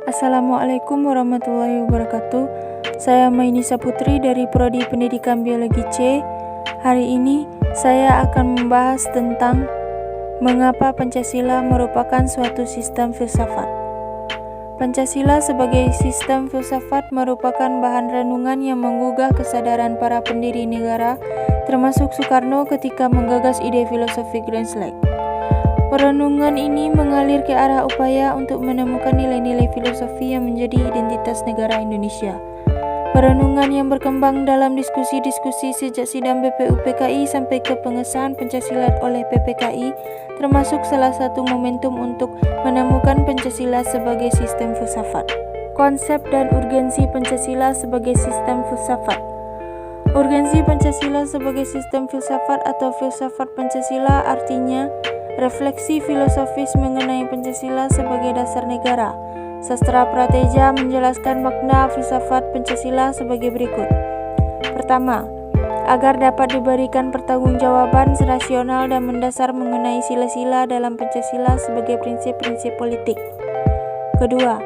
Assalamualaikum warahmatullahi wabarakatuh. Saya Mainisa Putri dari Prodi Pendidikan Biologi C. Hari ini saya akan membahas tentang mengapa Pancasila merupakan suatu sistem filsafat. Pancasila sebagai sistem filsafat merupakan bahan renungan yang menggugah kesadaran para pendiri negara, termasuk Soekarno ketika menggagas ide filosofi Grand Slam. Perenungan ini mengalir ke arah upaya untuk menemukan nilai-nilai filosofi yang menjadi identitas negara Indonesia. Perenungan yang berkembang dalam diskusi-diskusi sejak sidang BPUPKI sampai ke pengesahan Pancasila oleh PPKI, termasuk salah satu momentum untuk menemukan Pancasila sebagai sistem filsafat. Konsep dan urgensi Pancasila sebagai sistem filsafat. Urgensi Pancasila sebagai sistem filsafat atau filsafat Pancasila artinya refleksi filosofis mengenai Pancasila sebagai dasar negara. Sastra Prateja menjelaskan makna filsafat Pancasila sebagai berikut. Pertama, agar dapat diberikan pertanggungjawaban rasional dan mendasar mengenai sila-sila dalam Pancasila sebagai prinsip-prinsip politik. Kedua,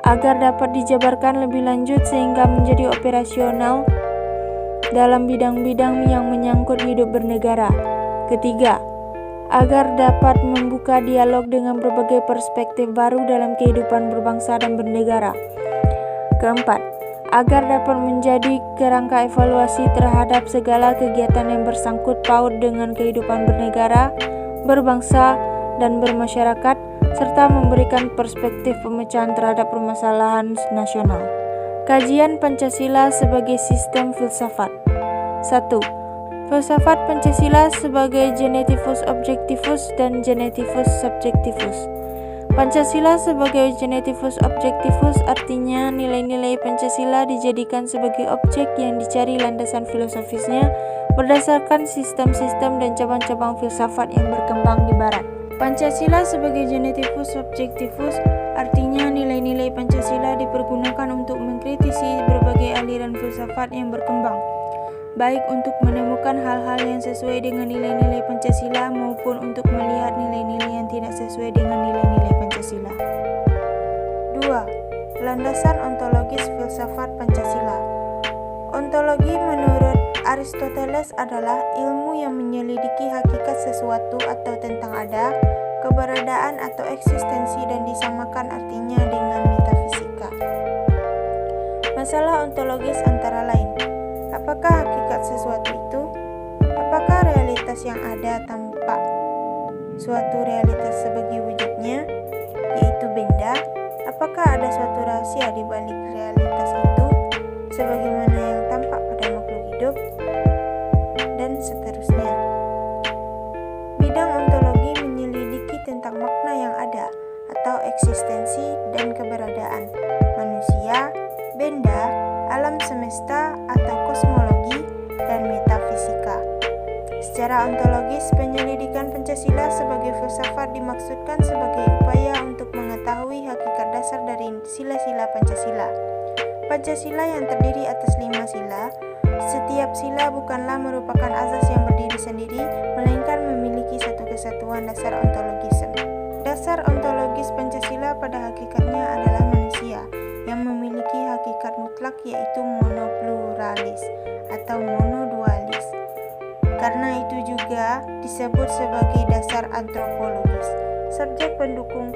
agar dapat dijabarkan lebih lanjut sehingga menjadi operasional dalam bidang-bidang yang menyangkut hidup bernegara. Ketiga, agar dapat membuka dialog dengan berbagai perspektif baru dalam kehidupan berbangsa dan bernegara. Keempat, agar dapat menjadi kerangka evaluasi terhadap segala kegiatan yang bersangkut paut dengan kehidupan bernegara, berbangsa, dan bermasyarakat, serta memberikan perspektif pemecahan terhadap permasalahan nasional. Kajian Pancasila sebagai sistem filsafat. 1. Filsafat Pancasila sebagai genetivus objektivus dan genetivus subjektivus. Pancasila sebagai genetivus objektivus artinya nilai-nilai Pancasila dijadikan sebagai objek yang dicari landasan filosofisnya berdasarkan sistem-sistem dan cabang-cabang filsafat yang berkembang di Barat. Pancasila sebagai genetivus objektivus artinya nilai-nilai Pancasila dipergunakan untuk mengkritisi berbagai aliran filsafat yang berkembang, baik untuk menemukan hal-hal yang sesuai dengan nilai-nilai Pancasila maupun untuk melihat nilai-nilai yang tidak sesuai dengan nilai-nilai Pancasila. 2. Landasan ontologis filsafat Pancasila. Ontologi menurut Aristoteles adalah ilmu yang menyelidiki hakikat sesuatu atau tentang ada, keberadaan atau eksistensi dan disamakan artinya dengan metafisika. Masalah ontologis antara lain: apakah hakikat sesuatu itu? Apakah realitas yang ada tampak suatu realitas sebagai wujudnya, yaitu benda? Apakah ada suatu rahasia di balik realitas itu, sebagaimana yang tampak pada makhluk hidup? Dan seterusnya. Bidang ontologi menyelidiki tentang makna yang ada, atau eksistensi dan keberadaan manusia, benda, alam semesta atau kosmologi, dan metafisika. Secara ontologis, penyelidikan Pancasila sebagai filsafat dimaksudkan sebagai upaya untuk mengetahui hakikat dasar dari sila-sila Pancasila. Pancasila yang terdiri atas 5 sila. Setiap sila bukanlah merupakan azas yang berdiri sendiri, melainkan memiliki satu kesatuan dasar ontologis. Dasar ontologis Pancasila pada hakikatnya adalah manusia, yang memiliki hakikat mutlak yaitu monopluralis atau monodualis. Karena itu juga disebut sebagai dasar antropologis. Subjek pendukung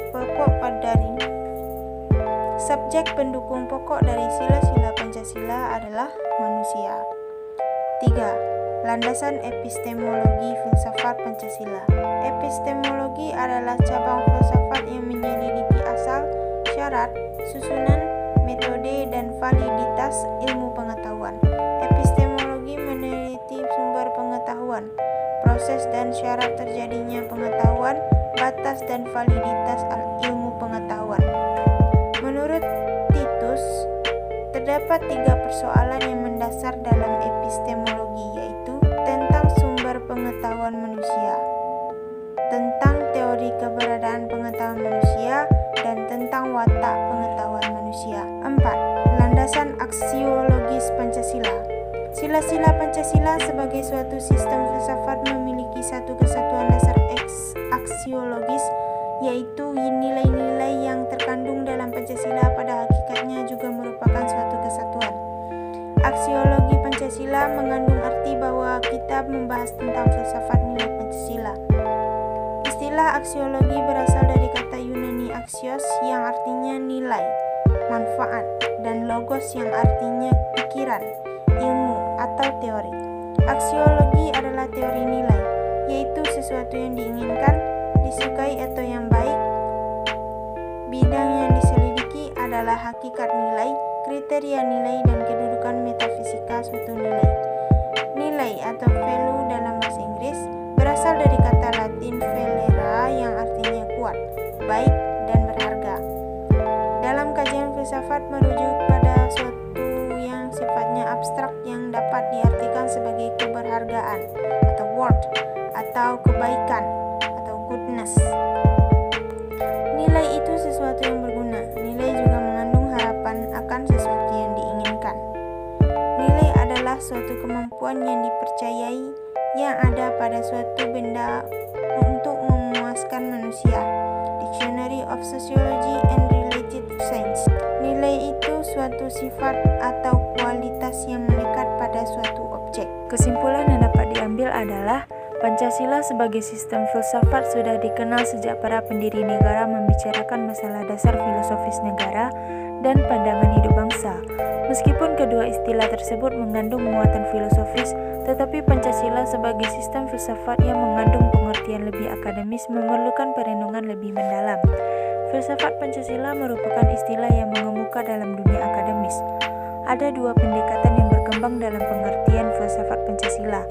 pokok dari sila-sila Pancasila adalah manusia. 3. Landasan epistemologi filsafat Pancasila. Epistemologi adalah cabang filsafat yang menyelidiki asal, syarat, susunan, metode, dan validitas ilmu pengetahuan. Epistemologi meneliti sumber pengetahuan, proses dan syarat terjadinya pengetahuan, batas dan validitas ilmu pengetahuan. Menurut Titus, terdapat 3 persoalan yang mendasar dalam epistemologi, yaitu tentang sumber pengetahuan manusia, tentang teori keberadaan pengetahuan manusia, dan tentang watak pengetahuan manusia. 4. Landasan aksiologis Pancasila. Sila-sila Pancasila sebagai suatu sistem filsafat memiliki satu kesatuan dasar aksiologis yaitu nilai-nilai yang terkandung dalam Pancasila pada hakikatnya juga merupakan suatu kesatuan. Aksiologi Pancasila mengandung arti bahwa kita membahas tentang filsafat nilai Pancasila. Istilah aksiologi berasal dari kata Yunani axios yang artinya nilai, manfaat, dan logos yang artinya pikiran, ilmu, atau teori. Aksiologi adalah teori nilai, yaitu sesuatu yang diinginkan, disukai atau yang baik. Bidang yang diselidiki adalah hakikat nilai, kriteria nilai, dan kedudukan metafisika suatu nilai. Nilai atau value dalam bahasa Inggris berasal dari kata Latin valere yang artinya kuat, baik, dan berharga. Dalam kajian filsafat merujuk pada suatu yang sifatnya abstrak yang dapat diartikan sebagai keberhargaan atau worth atau kebaikan atau goodness. Nilai itu sesuatu yang berguna. Nilai juga mengandung harapan akan sesuatu yang diinginkan. Nilai adalah suatu kemampuan yang dipercayai yang ada pada suatu benda untuk memuaskan manusia. Dictionary of Sociology and Related Science. Nilai itu suatu sifat atau kualitas yang melekat pada suatu objek. Kesimpulan yang dapat diambil adalah Pancasila sebagai sistem filsafat sudah dikenal sejak para pendiri negara membicarakan masalah dasar filosofis negara dan pandangan hidup bangsa. Meskipun kedua istilah tersebut mengandung muatan filosofis, tetapi Pancasila sebagai sistem filsafat yang mengandung pengertian lebih akademis memerlukan perenungan lebih mendalam. Filsafat Pancasila merupakan istilah yang mengemuka dalam dunia akademis. Ada dua pendekatan yang berkembang dalam pengertian filsafat Pancasila,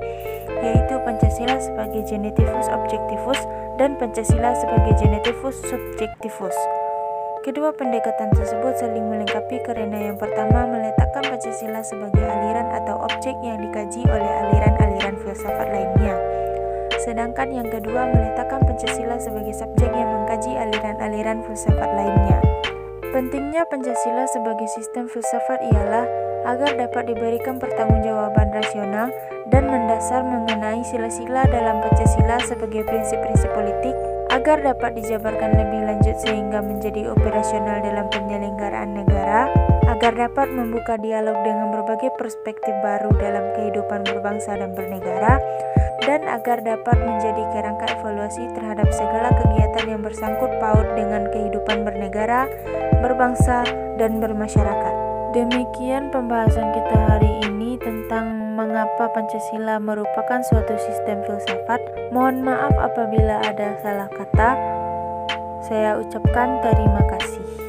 yaitu Pancasila sebagai genetivus objektivus dan Pancasila sebagai genetivus subjektivus. Kedua pendekatan tersebut saling melengkapi karena yang pertama meletakkan Pancasila sebagai aliran atau objek yang dikaji oleh aliran-aliran filsafat lainnya. Sedangkan yang kedua meletakkan Pancasila sebagai subjek yang mengkaji aliran-aliran filsafat lainnya. Pentingnya Pancasila sebagai sistem filsafat ialah agar dapat diberikan pertanggungjawaban rasional dan mendasar mengenai sila-sila dalam Pancasila sebagai prinsip-prinsip politik, agar dapat dijabarkan lebih lanjut sehingga menjadi operasional dalam penyelenggaraan negara, agar dapat membuka dialog dengan berbagai perspektif baru dalam kehidupan berbangsa dan bernegara, dan agar dapat menjadi kerangka evaluasi terhadap segala kegiatan yang bersangkut paut dengan kehidupan bernegara, berbangsa, dan bermasyarakat. Demikian pembahasan kita hari ini tentang mengapa Pancasila merupakan suatu sistem filsafat. Mohon maaf apabila ada salah kata. Saya ucapkan terima kasih.